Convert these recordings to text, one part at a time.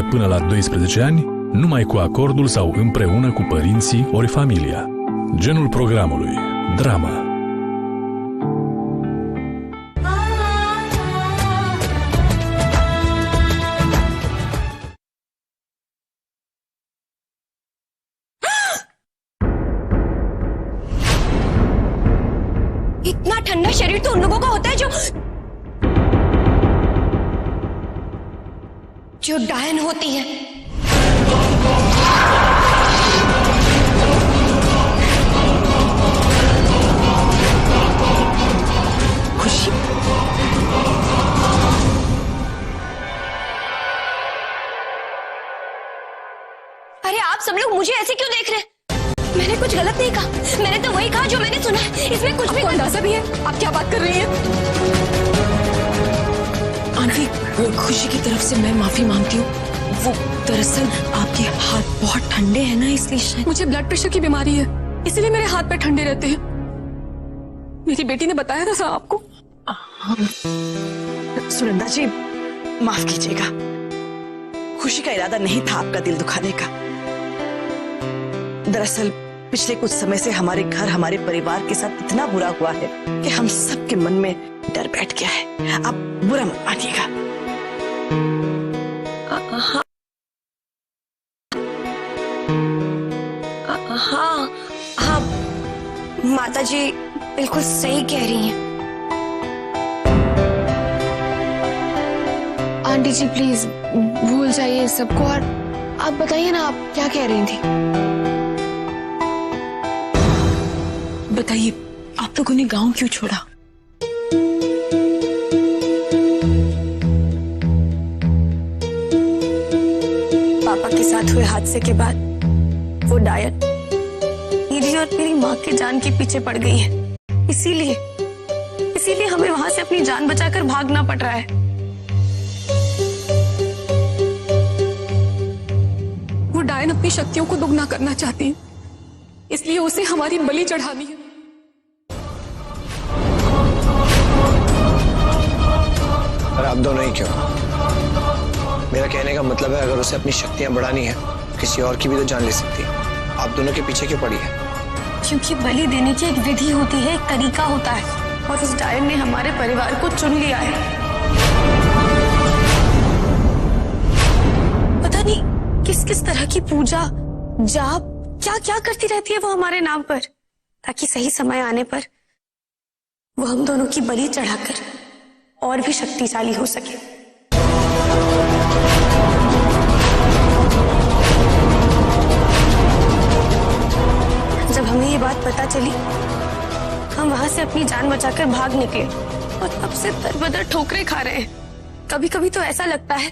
până la 12 ani, numai cu acordul sau împreună cu părinții ori familia. Genul programului: dramă. इतना ठंडा शरीर तो उन लोगों का होता है जो डायन होती है। खुशी, अरे आप सब लोग मुझे ऐसे क्यों देख रहे हैं? मैंने कुछ गलत नहीं कहा, मैंने तो वही कहा जो मैंने सुना है। इसमें कुछ भी अंदाजा भी है? आप क्या बात कर रही हैं? आंटी, खुशी की तरफ से मैं माफी मांगती हूँ। वो दरअसल आपके हाथ बहुत ठंडे हैं ना, इसलिए शायद। मुझे ब्लड प्रेशर की बीमारी है, इसलिए मेरे हाथ पे ठंडे रहते हैं। मेरी बेटी ने बताया था साहब आपको। सुनंदा जी, माफ कीजिएगा, खुशी का इरादा नहीं था आपका दिल दुखाने का। दरअसल पिछले कुछ समय से हमारे घर, हमारे परिवार के साथ इतना बुरा हुआ है कि हम सबके मन में डर बैठ गया है। आप बुरा मत मानिएगा। हाँ हाँ, माता जी बिल्कुल सही कह रही हैं। आंटी जी प्लीज भूल जाइए सबको और आप बताइए ना, आप क्या कह रही थी? बताइए, आप लोगों ने गांव क्यों छोड़ा? पापा के साथ हुए हादसे के बाद वो डायन मेरी और मेरी माँ की जान के पीछे पड़ गई है। इसीलिए हमें वहां से अपनी जान बचाकर भागना पड़ रहा है। वो डायन अपनी शक्तियों को दुगना करना चाहती है, इसलिए उसे हमारी बलि चढ़ानी है। अरे आप दोनों ही क्यों? मेरा कहने का मतलब है, अगर उसे अपनी शक्तियां बढ़ानी है, किसी और की भी तो जान ले सकती है। आप दोनों के पीछे क्यों पड़ी है? क्योंकि बलि देने की एक विधि होती है, एक तरीका होता है, और उस डायन ने हमारे परिवार को चुन लिया है। पता नहीं किस किस तरह की पूजा, जाप, क्या क्या करती रहती है वो हमारे नाम पर, ताकि सही समय आने पर वो हम दोनों की बलि चढ़ाकर और भी शक्तिशाली हो सके। जब हमें ये बात पता चली, हम वहां से अपनी जान बचाकर भाग निकले और तब से दर-बदर ठोकरें खा रहे हैं। कभी कभी तो ऐसा लगता है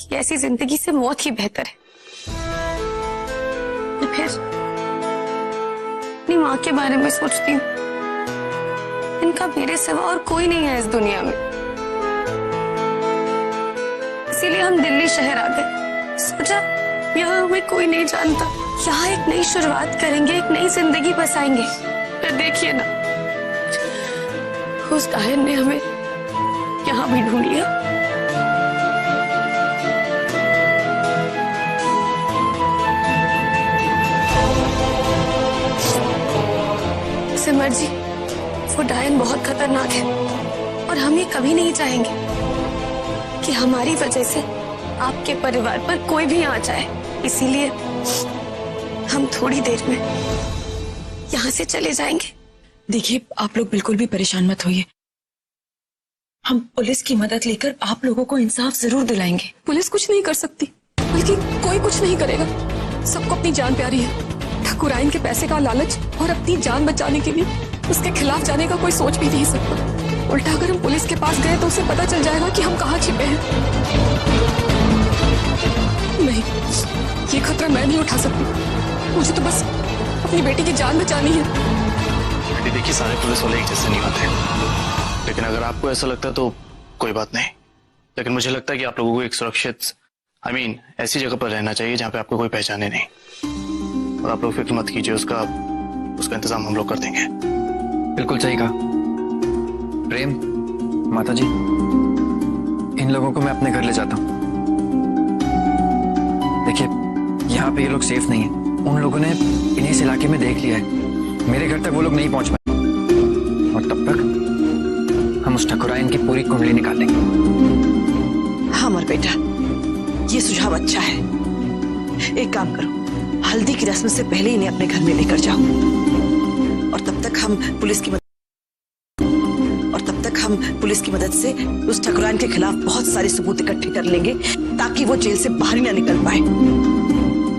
कि ऐसी जिंदगी से मौत ही बेहतर है। फिर अपनी माँ के बारे में सोचती हूँ, इनका मेरे सिवा और कोई नहीं है इस दुनिया में। इसीलिए हम दिल्ली शहर आ गए। सोचा यहाँ हमें कोई नहीं जानता, यहाँ एक नई शुरुआत करेंगे, एक नई जिंदगी बसाएंगे। फिर देखिए ना, उस डायन ने हमें यहाँ भी ढूंढ लिया। सिमर जी, वो डायन बहुत खतरनाक है और हम ये कभी नहीं चाहेंगे कि हमारी वजह से आपके परिवार पर कोई भी आ जाए। इसीलिए हम थोड़ी देर में यहाँ से चले जाएंगे। देखिए, आप लोग बिल्कुल भी परेशान मत होइए। हम पुलिस की मदद लेकर आप लोगों को इंसाफ जरूर दिलाएंगे। पुलिस कुछ नहीं कर सकती, बल्कि कोई कुछ नहीं करेगा। सबको अपनी जान प्यारी है। ठाकुराइन के पैसे का लालच और अपनी जान बचाने के लिए उसके खिलाफ जाने का कोई सोच भी नहीं सकता। उल्टा अगर हम पुलिस के पास गए तो उसे पता चल जाएगा कि हम कहाँ छिपे हैं। नहीं, ये खतरा मैं नहीं उठा सकती। मुझे तो बस अपनी बेटी की जान बचानी है। बेटी देखिए, सारे पुलिस वाले एक जैसे नहीं होते, लेकिन अगर आपको ऐसा लगता है तो कोई बात नहीं। लेकिन मुझे लगता है कि आप लोगों को एक सुरक्षित ऐसी जगह पर रहना चाहिए जहाँ पे आपको कोई पहचाने नहीं। और आप लोग फिक्र मत कीजिए, उसका इंतजाम हम लोग कर देंगे। बिल्कुल सही कहा। प्रेम, माता जी, इन लोगों को मैं अपने घर ले जाता हूँ। देखिए, यहाँ पे ये लोग सेफ नहीं है। उन लोगों ने इन्हें इस इलाके में देख लिया है। मेरे घर तक वो लोग नहीं पहुंच पाए, और तब तक हम उस ठकुराइन की पूरी कुंडली निकाल लेंगे। हाँ मर बेटा, ये सुझाव अच्छा है। एक काम करो, हल्दी की रस्म से पहले इन्हें अपने घर में लेकर जाओ, और तब तक हम पुलिस की मदद से उस ठकुराइन के खिलाफ बहुत सारे सबूत इकट्ठे कर लेंगे, ताकि वो जेल से बाहर ही ना निकल पाए।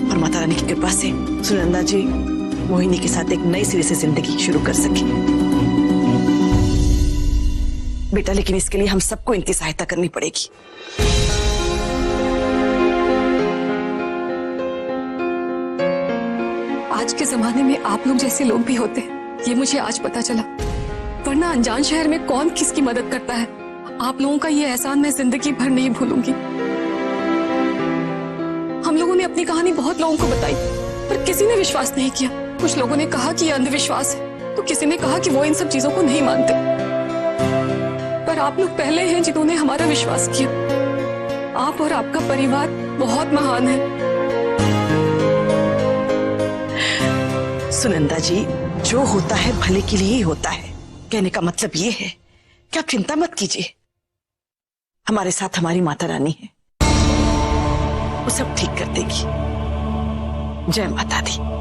और माता रानी की कृपा से सुनंदा जी मोहिनी के साथ एक नई सिरे से जिंदगी शुरू कर सके। बेटा, लेकिन इसके लिए हम सबको इनकी सहायता करनी पड़ेगी। आज के जमाने में आप लोग जैसे लोग भी होते हैं, ये मुझे आज पता चला। वरना अनजान शहर में कौन किसकी मदद करता है। आप लोगों का ये एहसान मैं जिंदगी भर नहीं भूलूंगी। हम लोगों ने अपनी कहानी बहुत लोगों को बताई, पर किसी ने विश्वास नहीं किया। कुछ लोगों ने कहा कि ये अंधविश्वास है, तो किसी ने कहा कि वो इन सब चीजों को नहीं मानते। पर आप लोग पहले हैं जिन्होंने हमारा विश्वास किया। आप और आपका परिवार बहुत महान है। सुनंदा जी, जो होता है भले के लिए ही होता है। कहने का मतलब ये है कि आप चिंता मत कीजिए, हमारे साथ हमारी माता रानी है, वो सब ठीक कर देगी। जय माता दी।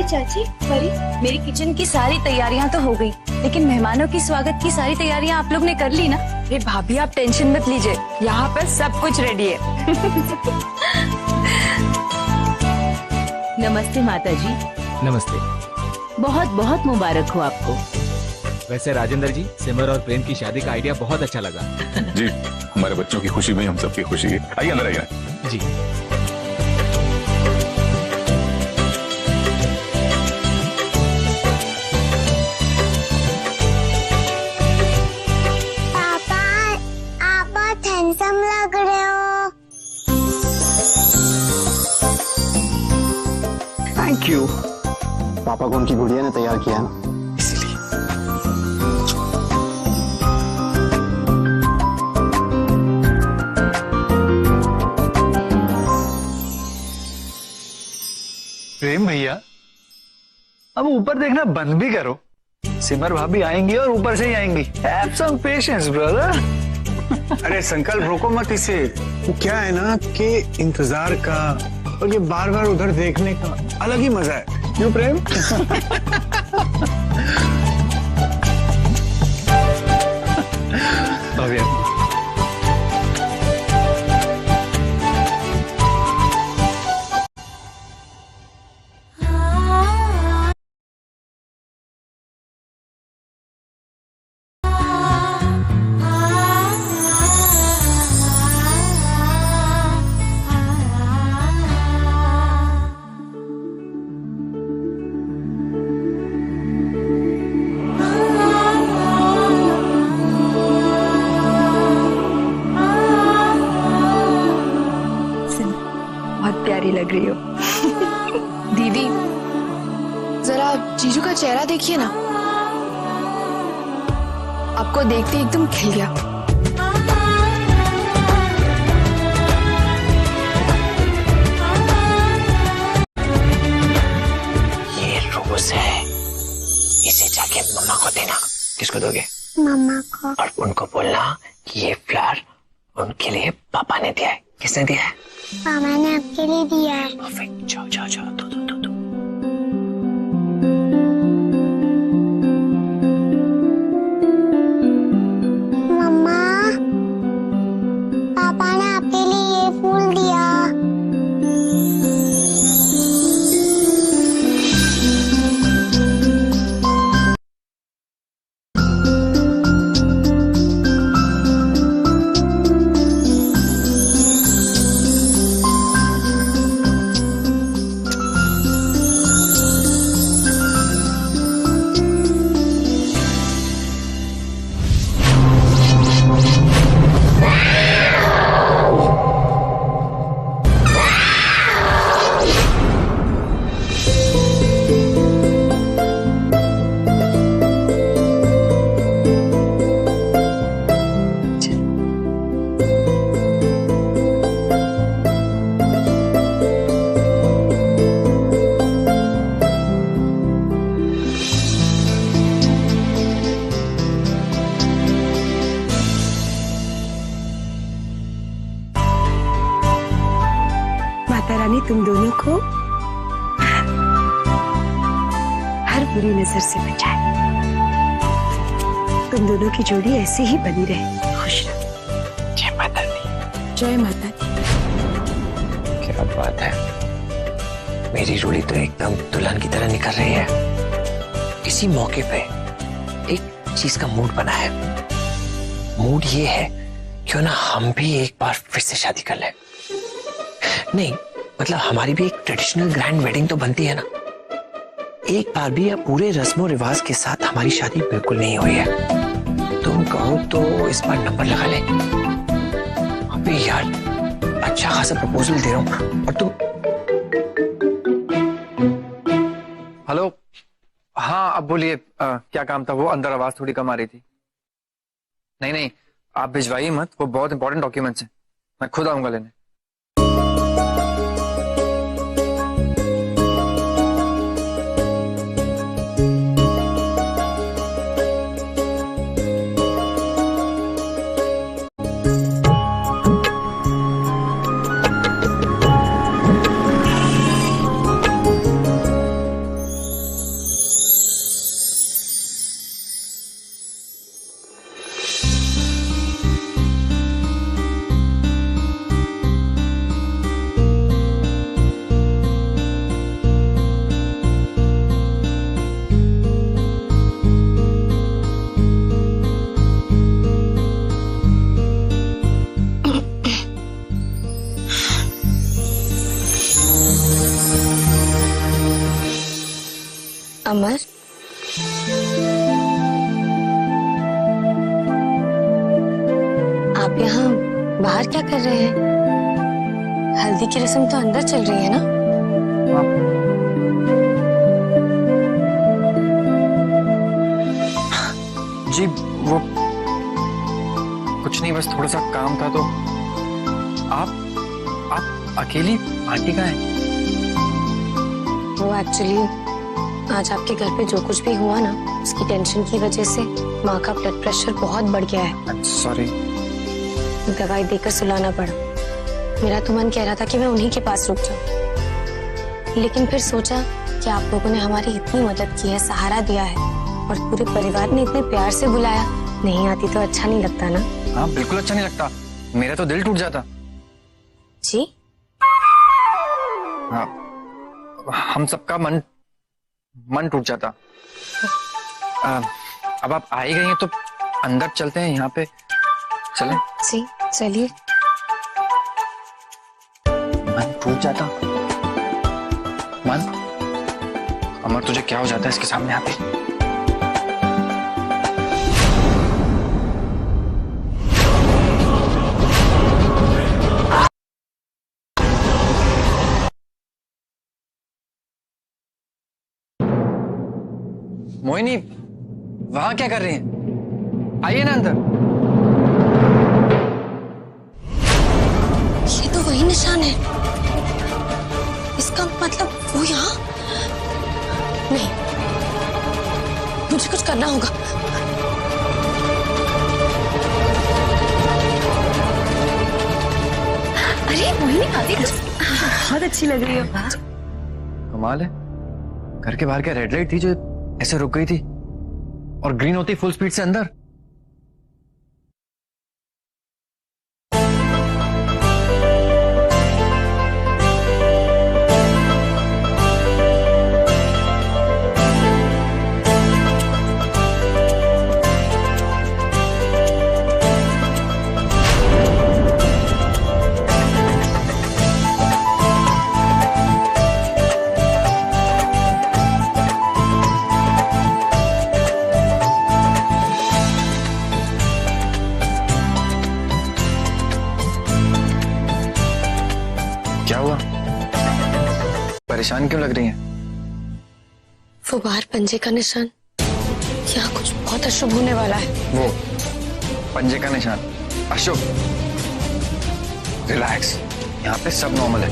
चाची, परी, मेरी किचन की सारी तैयारियां तो हो गई, लेकिन मेहमानों की स्वागत की सारी तैयारियां आप लोग ने कर ली ना? अरे भाभी, आप टेंशन मत लीजिए, यहाँ पर सब कुछ रेडी है। नमस्ते माता जी। नमस्ते। बहुत बहुत मुबारक हो आपको। वैसे राजेंद्र जी, सिमर और प्रेम की शादी का आइडिया बहुत अच्छा लगा। जी, हमारे बच्चों की खुशी में हम सबकी खुशी है। आइए अंदर आइए। जी। लग रहे हो। Thank you. पापा को उनकी गुड़िया ने तैयार किया है ना, इसलिए। प्रेम भैया, अब ऊपर देखना बंद भी करो। सिमर भाभी आएंगी और ऊपर से ही आएंगी। Have some patience, brother। अरे संकल्प रोको मत इसे। वो क्या है ना कि इंतजार का और ये बार बार उधर देखने का अलग ही मजा है। क्यों प्रेम? लग रही हो। दीदी, जरा जीजू का चेहरा देखिए ना, आपको देखते एकदम खिल गया। ये रोज है, इसे जाके मम्मा को देना। किसको दोगे? मम्मा को। और उनको बोलना कि ये फ्लावर उनके लिए पापा ने दिया है। किसने दिया है? पापा ने आपके लिए दिया है। जाओ जाओ जाओ, दो। मम्मा, पापा ने आपके लिए ये फूल दिया। तुम दोनों को हर बुरी नजर से बचाए। तुम दोनों की जोड़ी ऐसे ही बनी रहे। खुश रहो। जय माता दी। जय माता दी। क्या बात है, मेरी जोड़ी तो एकदम दुल्हन की तरह निकल रही है। इसी मौके पे एक चीज का मूड बना है। मूड ये है, क्यों ना हम भी एक बार फिर से शादी कर लें। नहीं मतलब हमारी भी एक ट्रेडिशनल ग्रैंड वेडिंग तो बनती है ना। एक बार भी अब पूरे रस्मों रिवाज के साथ हमारी शादी बिल्कुल नहीं हुई है। तुम कहो तो इस बार नंबर लगा ले। अबे यार अच्छा खासा प्रपोजल दे रहा हूं और तुम। हेलो, हाँ अब बोलिए, क्या काम था? वो अंदर आवाज थोड़ी कम आ रही थी। नहीं नहीं, आप भिजवाइए मत, वो बहुत इंपॉर्टेंट डॉक्यूमेंट्स हैं, मैं खुद आऊंगा लेने। अमर, आप यहाँ बाहर क्या कर रहे हैं? हल्दी की रस्म तो अंदर चल रही है ना? जी वो कुछ नहीं, बस थोड़ा सा काम था। तो आप अकेली? आंटी कहाँ है? वो एक्चुअली आज आपके घर पे जो कुछ भी हुआ ना, उसकी टेंशन की वजह से माँ का ब्लड प्रेशर बहुत बढ़ गया है। सॉरी। दवाई देकर सुलाना पड़ा। मेरा तो मन कह रहा था कि मैं उन्हीं के पास रुक जाऊं, लेकिन फिर सोचा कि आप लोगों ने हमारी इतनी मदद की है, सहारा दिया है और पूरे परिवार ने इतने प्यार से बुलाया, नहीं आती तो अच्छा नहीं लगता ना? हाँ बिल्कुल अच्छा नहीं लगता, मेरा तो दिल टूट जाता। जी हाँ, हम सबका मन टूट जाता। अब आप आ ही गई हैं तो अंदर चलते हैं, यहाँ पे चलें? जी चलिए। मन टूट जाता? मन? अमर तुझे क्या हो जाता है इसके सामने आते? मोहिनी, वहां क्या कर रही हैं? आइए ना अंदर। ये तो वही निशान है। इसका मतलब वो यहाँ? नहीं, मुझे कुछ करना होगा। अरे मोहिनी, भाभी बहुत अच्छी लग रही हो। कमाल है, घर के बाहर क्या रेड लाइट थी जो ऐसे रुक गई थी और ग्रीन होती फुल स्पीड से अंदर? क्या हुआ? परेशान क्यों लग रही हैं? वो बाहर पंजे का निशान, यहाँ कुछ बहुत अशुभ होने वाला है। वो पंजे का निशान अशुभ? रिलैक्स, यहाँ पे सब नॉर्मल है।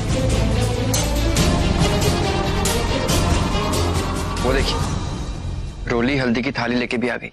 वो देखिए, रोली हल्दी की थाली लेके भी आ गई।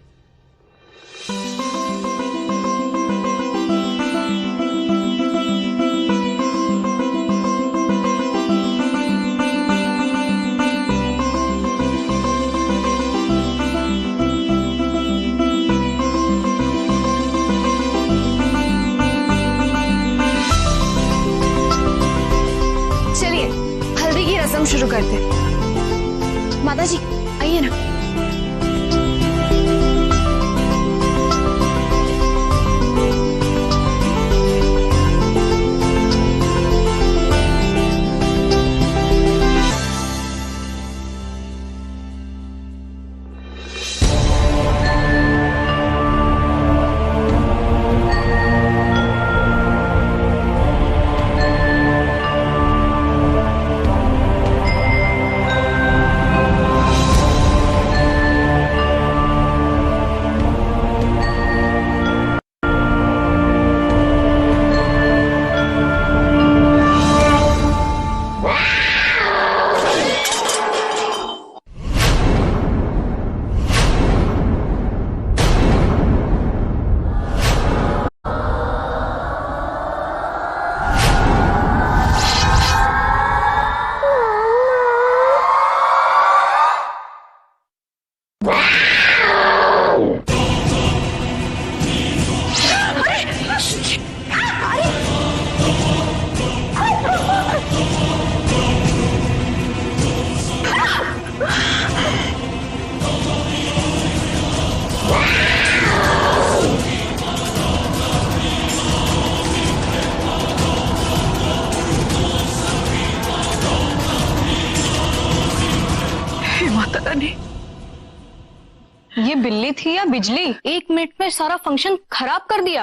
बिल्ली थी या बिजली, 1 मिनट में सारा फंक्शन खराब कर दिया।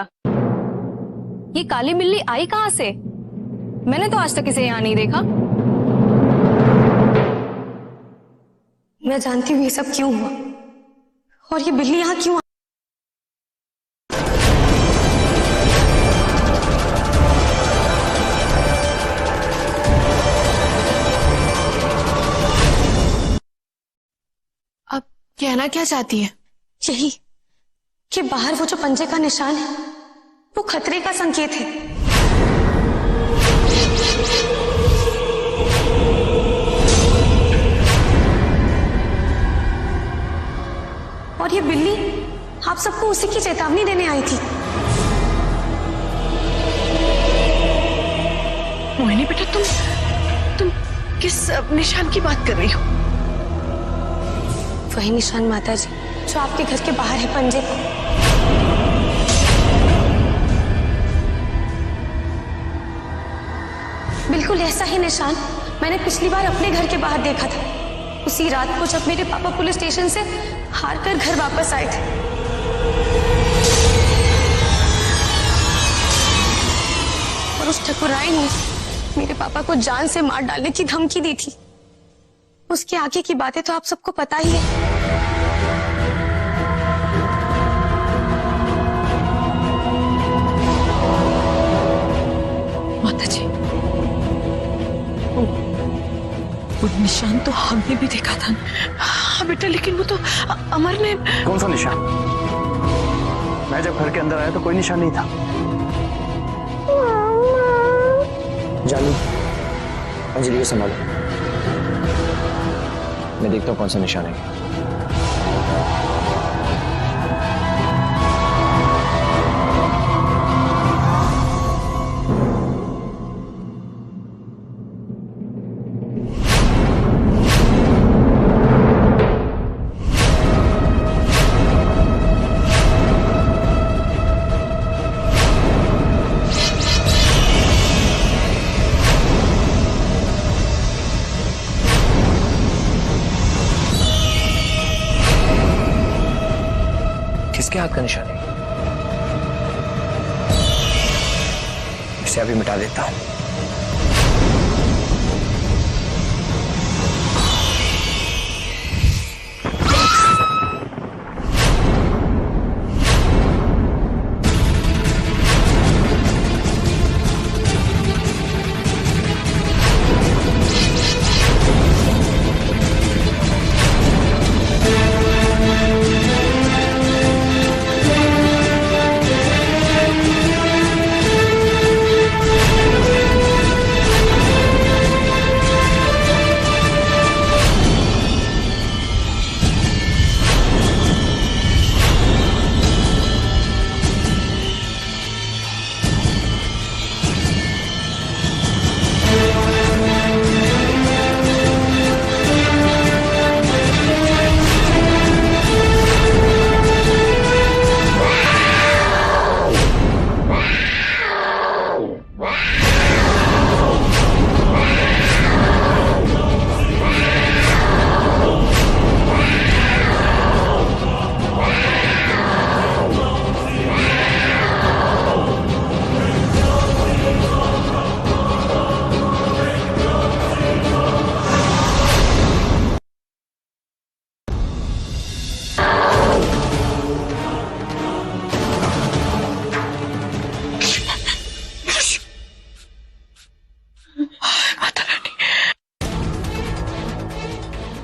ये काली बिल्ली आई कहाँ से? मैंने तो आज तक इसे यहाँ नहीं देखा। मैं जानती हूँ ये सब क्यों हुआ और ये बिल्ली यहाँ क्यों। अब कहना क्या चाहती है? यही कि बाहर वो जो पंजे का निशान है वो खतरे का संकेत है। और ये बिल्ली आप सबको उसी की चेतावनी देने आई थी। मोहिनी बेटा, तुम किस निशान की बात कर रही हो? वही निशान माता जी जो आपके घर के बाहर है, पंजे को। बिल्कुल ऐसा ही निशान मैंने पिछली बार अपने घर के बाहर देखा था, उसी रात को जब मेरे पापा पुलिस स्टेशन से हार कर घर वापस आए थे। और उस ठकुराइन ने मेरे पापा को जान से मार डालने की धमकी दी थी। उसके आगे की बातें तो आप सबको पता ही है। माता जी, वो निशान तो हमने भी देखा था। हाँ बेटा, लेकिन वो तो अमर ने। कौन सा निशान? मैं जब घर के अंदर आया तो कोई निशान नहीं था। जानू, अंजलि को संभालो, मैं देखता हूँ कौन सा निशान है। किसके हाथ का निशान है? इसे अभी मिटा देता हूं।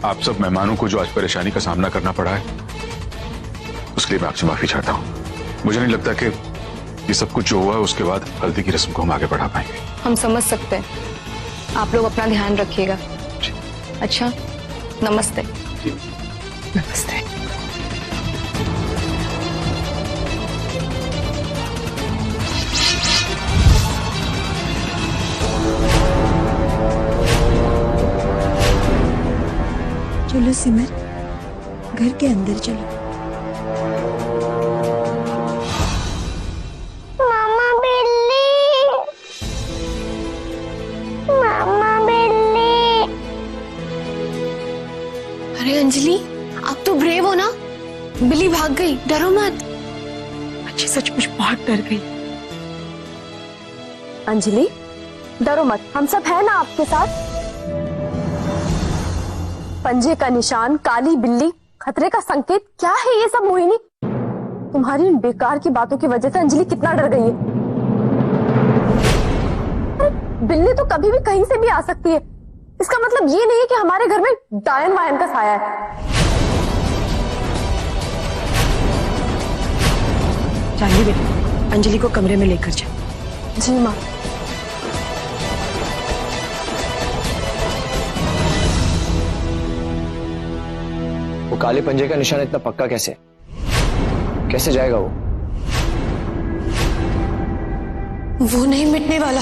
आप सब मेहमानों को जो आज परेशानी का सामना करना पड़ा है, उसके लिए मैं आपसे माफी चाहता हूँ। मुझे नहीं लगता कि ये सब कुछ जो हुआ है उसके बाद हल्दी की रस्म को हम आगे बढ़ा पाएंगे। हम समझ सकते हैं, आप लोग अपना ध्यान रखिएगा। अच्छा, नमस्ते। नमस्ते। चलो सिमर, घर के अंदर चलो। मामा बिल्ली, मामा बिल्ली। अरे अंजलि, आप तो ब्रेव हो ना, बिल्ली भाग गई, डरो मत। अच्छी सचमुच बहुत डर गई। अंजलि डरो मत, हम सब है ना आपके साथ। पंजे का निशान, काली बिल्ली, खतरे का संकेत, क्या है ये सब मोहिनी? तुम्हारी इन बेकार की बातों की वजह से अंजलि कितना डर गई है। बिल्ली तो कभी भी कहीं से भी आ सकती है, इसका मतलब ये नहीं है कि हमारे घर में डायन वायन का साया है। चाहिए बेटा, अंजलि को कमरे में लेकर जा। जी माँ। वो काले पंजे का निशान इतना पक्का कैसे जाएगा वो नहीं मिटने वाला।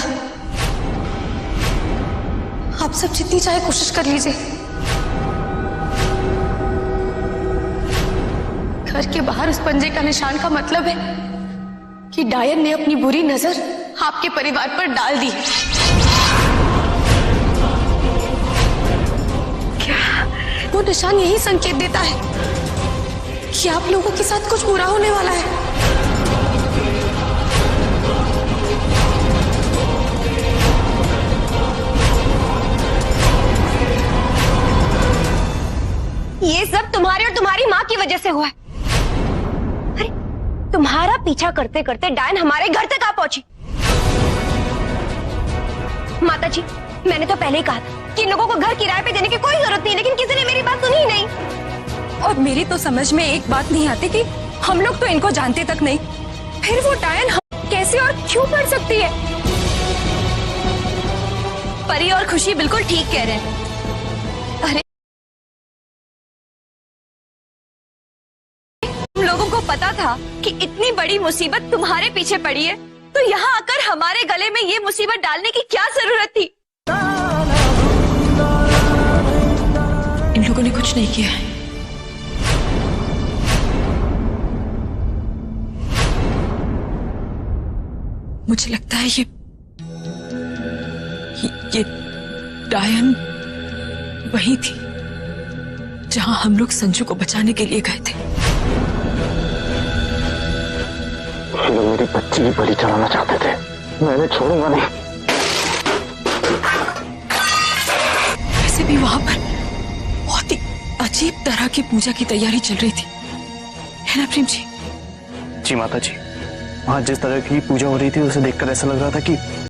आप सब जितनी चाहे कोशिश कर लीजिए। घर के बाहर उस पंजे का निशान का मतलब है कि डायन ने अपनी बुरी नजर आपके परिवार पर डाल दी है। क्या वो निशान यही संकेत देता है कि आप लोगों के साथ कुछ बुरा होने वाला है? ये सब तुम्हारे और तुम्हारी माँ की वजह से हुआ है। अरे तुम्हारा पीछा करते करते डायन हमारे घर तक आ पहुंची। माता जी, मैंने तो पहले ही कहा था कि इन लोगों को घर किराए पे देने की कोई जरूरत नहीं, लेकिन किसी ने मेरी बात सुनी ही नहीं। और मेरी तो समझ में एक बात नहीं आती कि हम लोग तो इनको जानते तक नहीं, फिर वो डायन हम कैसे और क्यों कर सकती है? परी और खुशी बिल्कुल ठीक कह रहे हैं। अरे हम लोगों को पता था कि इतनी बड़ी मुसीबत तुम्हारे पीछे पड़ी है, तो यहाँ आकर हमारे गले में ये मुसीबत डालने की क्या जरूरत थी? इन लोगों ने कुछ नहीं किया है। मुझे लगता है ये डायन वही थी जहां हम लोग संजू को बचाने के लिए गए थे। ये लोग मेरी बच्ची की बलि चढ़ाना चाहते थे, मैंने छोड़ूंगा नहीं। वैसे भी वहां पर बहुत ही अजीब तरह की पूजा की तैयारी चल रही थी, है ना प्रेम जी? जी माता जी, वहां जिस तरह की पूजा हो रही थी उसे देखकर ऐसा लग रहा था कि